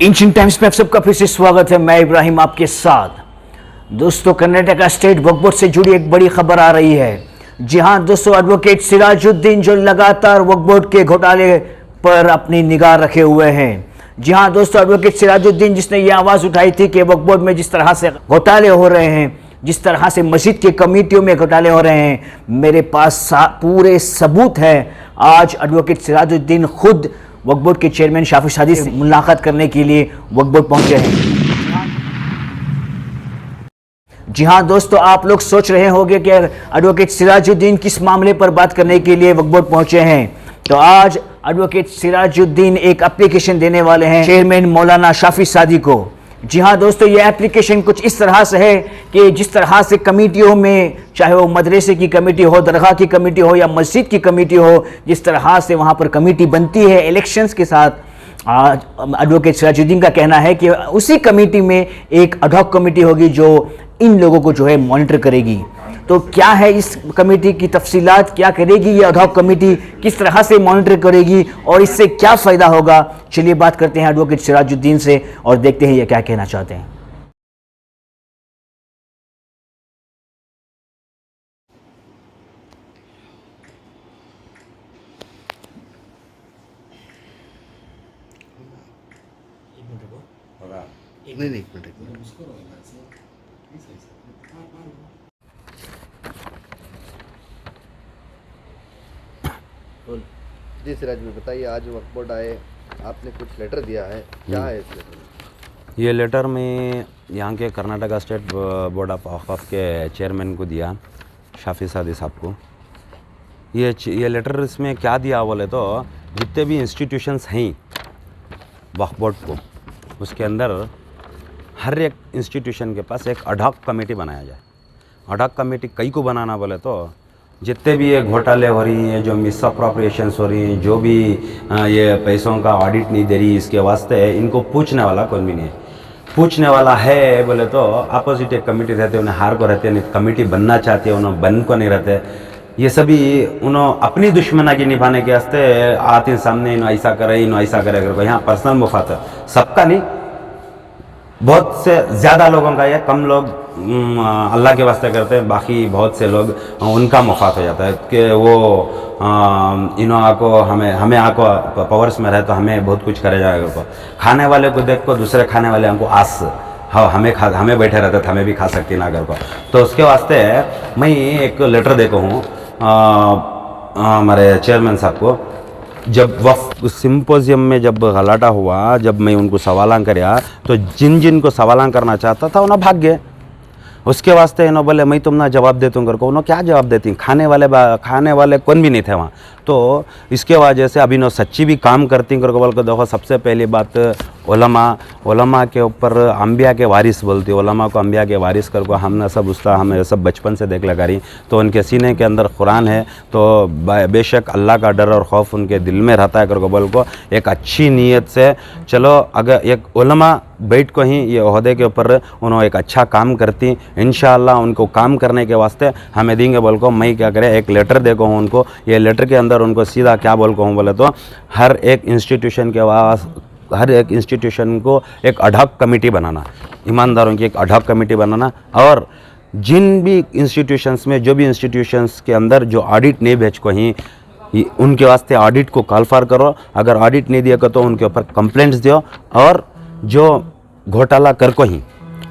Ancient times में आप सबका फिर से स्वागत है। मैं इब्राहिम आपके साथ। दोस्तों, कर्नाटका स्टेट वक्फ बोर्ड से जुड़ी एक बड़ी खबर आ रही है। जी हां दोस्तों, एडवोकेट सिराजुद्दीन जो लगातार वक्फ बोर्ड के घोटाले पर अपनी निगाह रखे हुए हैं। जी हां दोस्तों, एडवोकेट सिराजुद्दीन जिसने ये आवाज़ उठाई थी कि वक्फ बोर्ड में जिस तरह से घोटाले हो रहे हैं, जिस तरह से मस्जिद की कमेटियों में घोटाले हो रहे हैं, मेरे पास पूरे सबूत हैं। आज एडवोकेट सिराजुद्दीन खुद वक्फ बोर्ड के चेयरमैन शाफी सादी से मुलाकात करने के लिए वक्फ बोर्ड पहुंचे हैं। जी हां दोस्तों, आप लोग सोच रहे होंगे कि एडवोकेट सिराजुद्दीन किस मामले पर बात करने के लिए वक्फ बोर्ड पहुंचे हैं। तो आज एडवोकेट सिराजुद्दीन एक एप्लीकेशन देने वाले हैं चेयरमैन मौलाना शाफी सादी को। जी हाँ दोस्तों, ये एप्लीकेशन कुछ इस तरह से है कि जिस तरह से कमेटियों में, चाहे वो मदरसे की कमेटी हो, दरगाह की कमेटी हो या मस्जिद की कमेटी हो, जिस तरह से वहाँ पर कमेटी बनती है इलेक्शंस के साथ, आज एडवोकेट सिराजुद्दीन का कहना है कि उसी कमेटी में एक अडॉक कमेटी होगी जो इन लोगों को जो है मॉनिटर करेगी। तो क्या है इस कमेटी की तफसीलात, क्या करेगी ये अडॉक कमेटी, किस तरह से मॉनिटर करेगी और इससे क्या फ़ायदा होगा, चलिए बात करते हैं एडवोकेट सिराजुद्दीन से और देखते हैं ये क्या कहना चाहते हैं। नहीं, एक मिनट। जी सिराज भाई बताइए, आज वक्फ बोर्ड आए, आपने कुछ लेटर दिया है, क्या है इस लेटर में? ये लेटर में यहाँ के कर्नाटका स्टेट बोर्ड ऑफ वक्फ के चेयरमैन को दिया, शाफी सादी साहब को। ये लेटर इसमें क्या दिया बोले तो, जितने भी इंस्टीट्यूशंस हैं वक्फ बोर्ड को, उसके अंदर हर एक इंस्टीट्यूशन के पास एक अडॉक कमेटी बनाया जाए। अडॉक कमेटी कई को बनाना बोले तो, जितने भी ये घोटाले हो रही हैं, जो मिस अप्रोप्रिएशंस हो रही हैं, जो भी ये पैसों का ऑडिट नहीं दे रही, इसके वास्ते इनको पूछने वाला कोई भी नहीं है। पूछने वाला है बोले तो अपोजिट एक कमेटी रहते, उन्हें हार को रहते, नहीं कमेटी बनना चाहते, उन्हें बन को नहीं रहते। ये सभी उन्होंने अपनी दुश्मना की निभाने के वास्ते आते सामने, इन ऐसा करे, इन ऐसा करे करके। यहाँ पर्सनल मुफात है, सबका नहीं, बहुत से ज़्यादा लोगों का है, कम लोग अल्लाह के वास्ते करते हैं, बाकी बहुत से लोग उनका मुफात हो जाता है कि वो इन्हों आको हमें आको पावर्स में रहे तो हमें बहुत कुछ करे जाएगा को। खाने वाले को देख को दूसरे खाने वाले हमको आस, हाँ हमें बैठे रहते थे, हमें भी खा सकती ना कर को। तो उसके वास्ते मैं एक लेटर देखो हूँ हमारे चेयरमैन साहब को। जब वक्फ सिंपोजियम में जब गलाटा हुआ, जब मैं उनको सवालां कराया तो जिन को सवालां करना चाहता था उन्हें भाग गए। उसके वास्ते इन्होंने बोले मैं तुम ना जवाब देता हूँ करके। उन्होंने क्या जवाब देती, खाने वाले कौन भी नहीं थे वहाँ। तो इसके वजह से अभी इन्होंने सच्ची भी काम करती करके बोल कर देखो। सबसे पहली बात उलमा के ऊपर अम्बिया के वारिस बोलती, उलमा को अम्बिया के वारिस करके हमने सब उसका हमें सब बचपन से देख लगा रही। तो उनके सीने के अंदर कुरान है, तो बेशक अल्लाह का डर और खौफ उनके दिल में रहता है करके बोल को एक अच्छी नीयत से चलो, अगर एक उलमा बैठ को ही ये ओहदे के ऊपर उन्होंने एक अच्छा काम करती, इंशाअल्लाह उनको काम करने के वास्ते हमें देंगे बोल को। मैं क्या करें, एक लेटर देखो हूँ उनको। ये लेटर के अंदर उनको सीधा क्या बोल को हूँ बोले तो, हर एक इंस्टीट्यूशन को एक अडॉक कमेटी बनाना, ईमानदारों की एक अडॉक कमेटी बनाना। और जिन भी इंस्टीट्यूशंस में, जो भी इंस्टीट्यूशंस के अंदर जो ऑडिट नहीं भेज को ही, उनके वास्ते ऑडिट को कॉलफार करो। अगर ऑडिट नहीं दिया तो उनके ऊपर कंप्लेंट्स दो, और जो घोटाला कर को ही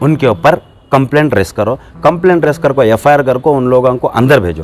उनके ऊपर कंप्लेंट रेस करो। कंप्लेंट रेस कर को FIR कर को उन लोगों को अंदर भेजो।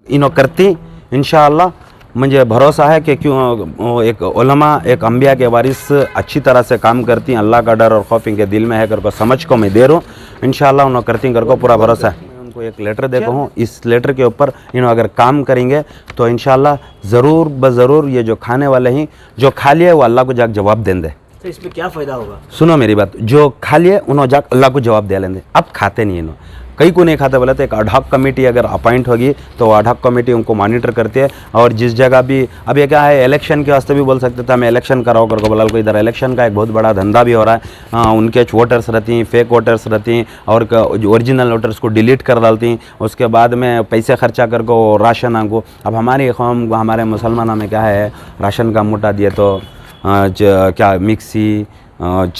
इनो करती इंशाअल्लाह, मुझे भरोसा है कि क्यों एक उलमा, एक अंबिया के वारिस अच्छी तरह से काम करती हैं। अल्लाह का डर और खौफ इनके दिल में है करके समझ को मैं दे रहा हूँ। इंशाअल्लाह उन्होंने करती करके पूरा भरोसा है। उनको एक लेटर देखो हूँ, इस लेटर के ऊपर इन्होंने अगर काम करेंगे तो इंशाअल्लाह ज़रूर ब-ज़रूर ये जो खाने वाले हैं, जो खा लिए वो अल्लाह को जाके जवाब देंगे। तो इसमें क्या फ़ायदा होगा? सुनो मेरी बात, जो खा लिए उन्होंने जाके अल्लाह को जवाब दे लेंगे। अब खाते नहीं इन्हों, कई को नहीं खाते बोले तो एक अडहॉक कमेटी अगर अपॉइंट होगी तो वो अडहॉक कमेटी उनको मॉनिटर करती है। और जिस जगह भी अब ये क्या है, इलेक्शन के वास्ते भी बोल सकते थे हमें इलेक्शन कराओ करके बोला को, इधर इलेक्शन का एक बहुत बड़ा धंधा भी हो रहा है। उनके वोटर्स रहती हैं, फेक वोटर्स रहती हैं और ओरिजिनल वोटर्स को डिलीट कर डालती हैं, उसके बाद में पैसे खर्चा करके वो राशन को, अब हमारी कौम हमारे मुसलमानों में क्या है, राशन का मोटा दिए तो क्या मिक्सी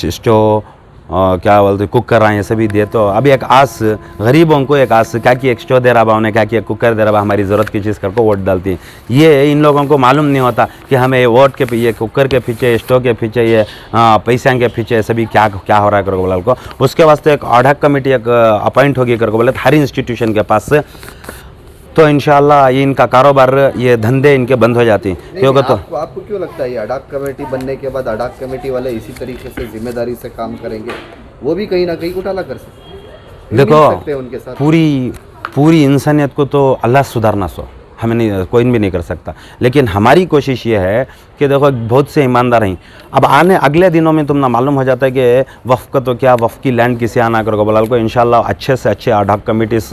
स्टोव क्या बोलते कुकर ये सभी दिए, तो अभी एक आस गरीबों को एक आस क्या कि एक स्टोव दे रहा बा उन्हें, क्या कि एक कुकर दे रहा बा, हमारी ज़रूरत की चीज़ करके वोट डालती है। ये इन लोगों को मालूम नहीं होता कि हमें वोट के ये कुकर के पीछे, स्टोव के पीछे, ये पैसे के पीछे सभी क्या क्या हो रहा है करके बोला को। उसके वास्ते एक ऑडहक कमेटी एक अपॉइंट होगी करके बोले हर इंस्टीट्यूशन के पास से, तो इंशाल्लाह ये इनका कारोबार, ये धंधे इनके बंद हो जाती हैं। क्योंकि तो आपको क्यों लगता है ये अडाक कमेटी बनने के बाद अडाक कमेटी वाले इसी तरीके से जिम्मेदारी से काम करेंगे, वो भी कहीं ना कहीं घोटाला कर सकते, देखो उनके साथ पूरी इंसानियत को तो अल्लाह सुधारना सो हमें नहीं, कोई भी नहीं कर सकता, लेकिन हमारी कोशिश ये है कि देखो बहुत से ईमानदार हैं। अब आने अगले दिनों में तुमने मालूम हो जाता है कि वफ़ का तो क्या, वफ़ की लैंड किसी आना करोगे बोला को, इंशाल्लाह अच्छे से अच्छे अडहॉक कमिटीज़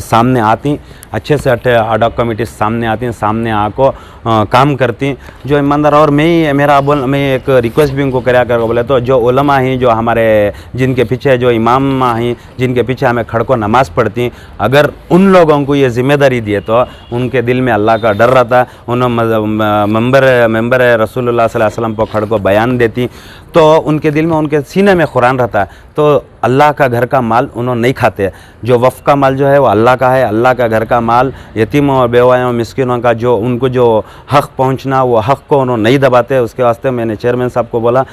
सामने आती, अच्छे से अच्छे अडहॉक कमिटीज़ सामने आती, सामने आको काम करती जो ईमानदार। और मैं एक रिक्वेस्ट भी उनको कराया करोगे बोले तो जो उलमा हैं, जो हमारे जिनके पीछे जो इमाम हैं, जिनके पीछे हमें खड़को नमाज़ पढ़ती, अगर उन लोगों को ये जिम्मेदारी दिए तो उनके दिल में अल्लाह का डर रहता है, उन्होंने मेंबर रसूलुल्लाह सल्लल्लाहु अलैहि वसल्लम को खड़को बयान देती, तो उनके दिल में, उनके सीने में कुरान रहता है, तो अल्लाह का घर का माल उन्होंने नहीं खाते। जो वफ़ का माल जो है वो अल्लाह का है, अल्लाह का घर का माल यतीमों और बेवायों मिस्किनों का जो उनको जो हक़ पहुंचना, वो हक़ को उन्होंने नहीं दबाते। उसके वास्ते मैंने चेयरमैन साहब को बोला,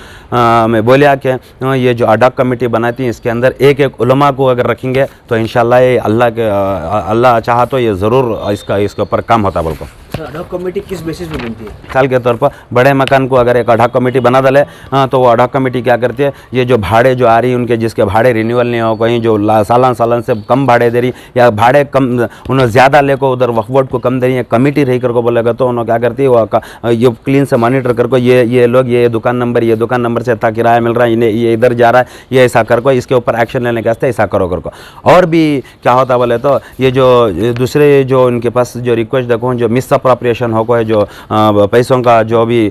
मैं बोलिया कि ये जो अडहॉक कमेटी बनाती है इसके अंदर एक एक उलमा को अगर रखेंगे तो इंशाल्लाह ये अल्लाह चाहा तो ये ज़रूर इसके ऊपर काम होता। बोल अडहॉक कमेटी किस बेसिस पे बनती है? मिसाल के तौर पर बड़े मकान को अगर एक अडहॉक कमेटी बना डाले तो वो अडहॉक कमेटी क्या करती है, ये जो भाड़े जो आ रही है उनके, जिसके भाड़े रिन्यूअल नहीं हो, कहीं जो सालन से कम भाड़े दे रही या भाड़े कम उन्होंने ज़्यादा लेको उधर वक्फ बोर्ड को कम दे रही है, कमेटी रही करको बोलेगा तो उन्होंने क्या करती है वो ये क्लीन से मॉनिटर करको, ये लोग ये दुकान नंबर से इतना किराया मिल रहा है, इन्हें ये इधर जा रहा है, ये ऐसा करको, इसके ऊपर एक्शन लेने के वास्ते ऐसा करो करको। और भी क्या होता बोले तो ये जो दूसरे जो उनके पास जो रिक्वेस्ट देखो, जो मिस अप्रोप्रिएशन हो को, जो पैसों का जो भी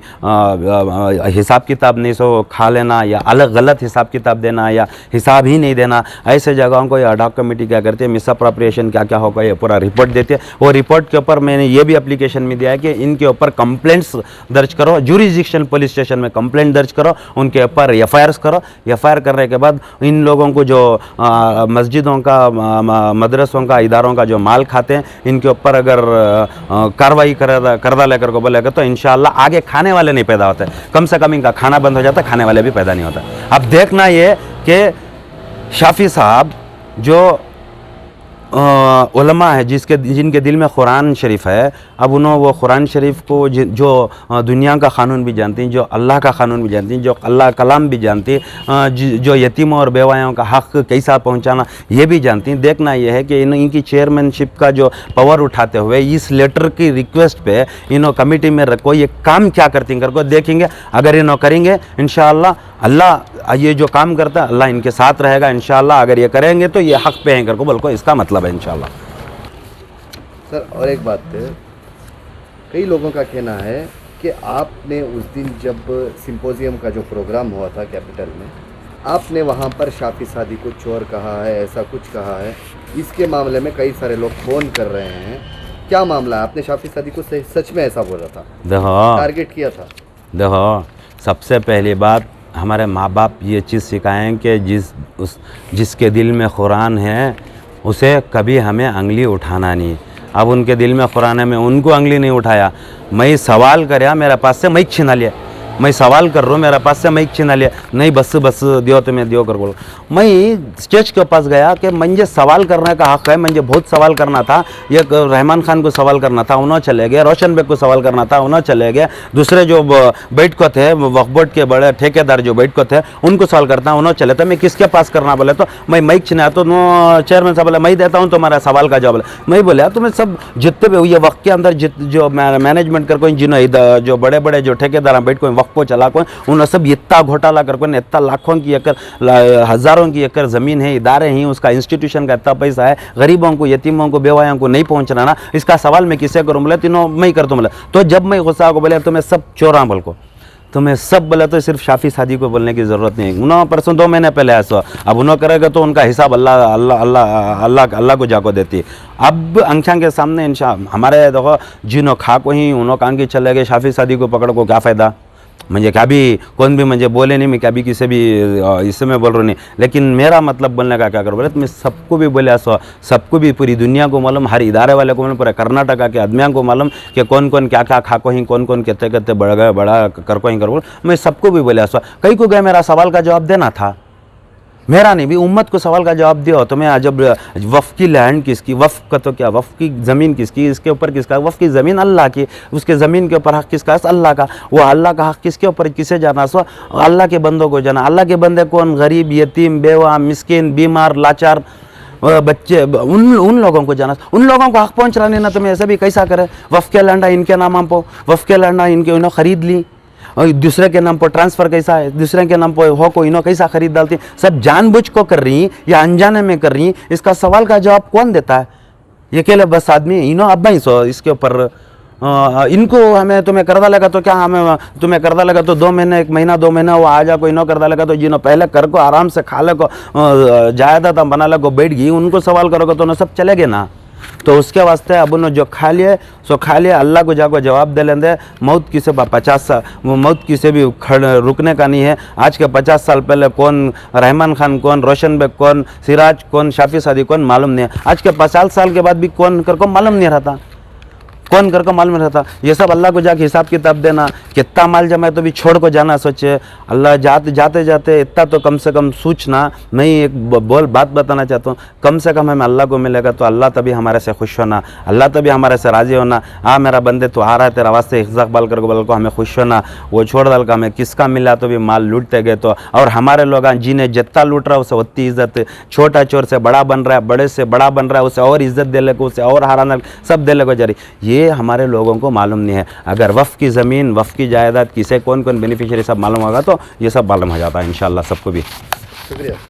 हिसाब किताब नहीं सो खा लेना या अलग गलत हिसाब किताब देना या हिसाब ही नहीं देना, ऐसे जगहों को ये अडहॉक कमेटी क्या करती है, मिस अप्रोप्रिएशन क्या क्या होगा ये पूरा रिपोर्ट देती है। वो रिपोर्ट के ऊपर मैंने ये भी एप्लीकेशन में दिया है कि इनके ऊपर कंप्लेंट्स दर्ज करो, ज्यूरिसडिक्शन पुलिस स्टेशन में कंप्लेंट दर्ज करो, उनके ऊपर एफआईआर करो। एफआईआर करने के बाद इन लोगों को जो मस्जिदों का, मदरसों का, इदारों का जो माल खाते हैं, इनके ऊपर अगर कार्रवाई कर लेकर को बोलेगा तो इंशाल्लाह आगे खाने वाले नहीं पैदा होते, कम से कम इनका खाना बंद हो जाता, खाने वाले भी पैदा नहीं होता। अब देखना ये कि शाफी साहब जो उलमा है जिनके दिल में कुरान शरीफ है, अब उन्होंने वो कुरान शरीफ को जो दुनिया का क़ानून भी जानती हैं, जो अल्लाह का क़ानून भी जानती हैं, जो अल्लाह कलाम भी जानती हैं, जो यतीमों और बेवायों का हक़ कैसा पहुंचाना ये भी जानती हैं। देखना ये है कि इनकी चेयरमैनशिप का जो पावर उठाते हुए इस लेटर की रिक्वेस्ट पे इन्हों कमेटी में रखो, ये काम क्या करती करको देखेंगे। अगर इन्हों करेंगे इंशाअल्लाह अल्लाह ये जो काम करता है अल्लाह इनके साथ रहेगा इंशाअल्लाह। अगर ये करेंगे तो ये हक़ पे हैं करको बोल को इसका मतलब है इंशाअल्लाह। सर और एक बात है, कई लोगों का कहना है कि आपने उस दिन जब सिंपोजियम का जो प्रोग्राम हुआ था कैपिटल में, आपने वहाँ पर शाफी सादी को चोर कहा है, ऐसा कुछ कहा है। इसके मामले में कई सारे लोग फ़ोन कर रहे हैं, क्या मामला है? आपने शाफी सादी को सच में ऐसा बोला था, टारगेट किया था? देखो सबसे पहली बात हमारे माँ बाप ये चीज़ सिखाएं कि जिसके दिल में कुरान है उसे कभी हमें अंगली उठाना नहीं। अब उनके दिल में कुरान है, मैं उनको अंगली नहीं उठाया। मैं सवाल कराया, मेरे पास से माइक छीना लिया। मैं सवाल कर रहा हूँ, मेरे पास से माइक छीना लिया। नहीं बस दियो तो मैं दियो कर बोलो। मैं स्टेज के पास गया कि मुझे सवाल करने का हक़ है, मुझे बहुत सवाल करना था। ये रहमान खान को सवाल करना था, उन्होंने चले गए। रोशन बेग को सवाल करना था, उन्होंने चले गए। दूसरे जो बैठ को थे वक्फ बोर्ड के बड़े ठेकेदार जो बैठ को थे उनको सवाल करता, उन्होंने चले। तो मैं किसके पास करना बोले तो मैं माइक छीना, तो चेयरमैन साहब बोले मैं देता हूँ तुम्हारा सवाल का जवाब। मैं बोला तुम्हें सब जितने भी ये वक्त के अंदर जो मैनेजमेंट कर कोई जिन्होंने जो बड़े बड़े जो ठेकेदार बैठ को वक्फ पो चला को उन सब इतना घोटाला कर को इतना लाखों की एकड़ हज़ारों की एकड़ ज़मीन है, इदारे हैं, उसका इंस्टीट्यूशन का इतना पैसा है, गरीबों को, यतीमों को, बेवायों को नहीं पहुँचना ना, इसका सवाल मैं किसे करूँ बोले, तीनों मैं ही करता हूँ बोले। तो जब मैं गुस्सा को बोले तो मैं सब चोरा बोल को, तो मैं सब बोला तो सिर्फ शाफी सादी को बोलने की ज़रूरत नहीं है। उन्होंने परसों 2 महीने पहले ऐसा, अब उन्होंने करेगा तो उनका हिसाब अल्लाह अल्लाह अल्लाह अल्लाह अल्लाह को जाको देती है। अब आंखों के सामने हमारे देखो जिन्हों खा को ही उन्होंने कान की चले गए, शाफी सादी को पकड़ को क्या फ़ायदा, मुझे क्या भी कौन भी मुझे बोले नहीं, मैं क्या भी किसी भी इससे मैं बोल रहा नहीं, लेकिन मेरा मतलब बोलने का क्या कर बोले तो मैं सबको भी बोले ऐसा, सबको भी पूरी दुनिया को मालूम, हर इदारे वाले को मालूम, पूरे कर्नाटका के आदमियों को मालूम कि कौन कौन क्या क्या खा को ही, कौन कौन कितने कितने बड़ा कर को ही कर बोल, मैं सबको भी बोले ऐसा। कई को गए मेरा सवाल का जवाब देना था, मेरा नहीं भी उम्मत को सवाल का जवाब दिया। तो मैं जब वफ़ की लैंड किसकी, वफ़ का तो क्या, वफ़ की ज़मीन किसकी, इसके ऊपर किसका, वफ़ की ज़मीन अल्लाह की, उसके ज़मीन के ऊपर हक़ किसका, अल्लाह का। वो अल्लाह का हक़ किसके ऊपर किसे जाना, सो अल्लाह के बंदों को जाना। अल्लाह के बंदे कौन, गरीब, यतीम, बेवा, मिस्किन, बीमार, लाचार बच्चे, उन लोगों को जाना, उन लोगों को हक़ पहुँच रहा नहीं ना। तो मैं ऐसे भी कैसा करे, वफ़ के लैंड इनके नाम पर, वफ़ के लैंड इनके इन्होंने ख़रीद ली, और दूसरे के नाम पर ट्रांसफ़र कैसा है, दूसरे के नाम पर हो को इन्हों कैसा खरीद डालती, सब जानबूझ को कर रही या अनजाने में कर रही, इसका सवाल का जवाब कौन देता है? ये अकेले बस आदमी इन्हों अब नहीं सो इसके ऊपर इनको हमें तुम्हें कर डालेगा तो क्या, हमें तुम्हें कर डालेगा तो 2 महीने 1 महीना 2 महीना वो आ जा को इन्हों कर डालेगा, तो जिन्हों पहले कर को आराम से खा ले को जायदा था बना ले को बैठ गई, उनको सवाल करोगे तो उन्हें सब चले गए ना। तो उसके वास्ते अब उन्होंने जो खा लिए सो खा लिया, अल्लाह को जाको जवाब दे लेंगे। मौत किसे 50 साल, मौत किसे भी रुकने का नहीं है। आज के 50 साल पहले कौन रहमान खान, कौन रोशन बेग, कौन सिराज, कौन शाफी सादी, कौन मालूम नहीं है। आज के 50 साल के बाद भी कौन कर को मालूम नहीं रहता, कौन कर को मालूम रहता। ये सब अल्लाह को जाके हिसाब किताब देना, कितना माल जमा है तो भी छोड़ को जाना सोचे। अल्लाह जाते जाते इतना तो कम से कम सोचना। मैं एक बात बताना चाहता हूँ, कम से कम हमें अल्लाह को मिलेगा तो अल्लाह तभी हमारे से खुश होना, अल्लाह तभी हमारे से राज़ी होना। मेरा बंदे तो आ रहा है तेरा वास्ते इक़बाल कर बोल को हमें खुश होना, वो छोड़ डाल का हमें किसका मिला तो भी माल लूटते गए। तो और हमारे लोग जिन्हें जितना लूट रहा है उसे उतनी इज्जत, छोटा चोर से बड़ा बन रहा है, बड़े से बड़ा बन रहा है, उसे और इज्जत दे ले को, उसे और हराना, सब दे ले को जा रही। ये हमारे लोगों को मालूम नहीं है। अगर वफ़ की ज़मीन, वफ़ की जायदाद किसे कौन कौन बेनिफिशियरी सब मालूम होगा तो ये सब मालूम हो जाता है इंशाल्लाह सबको भी। शुक्रिया।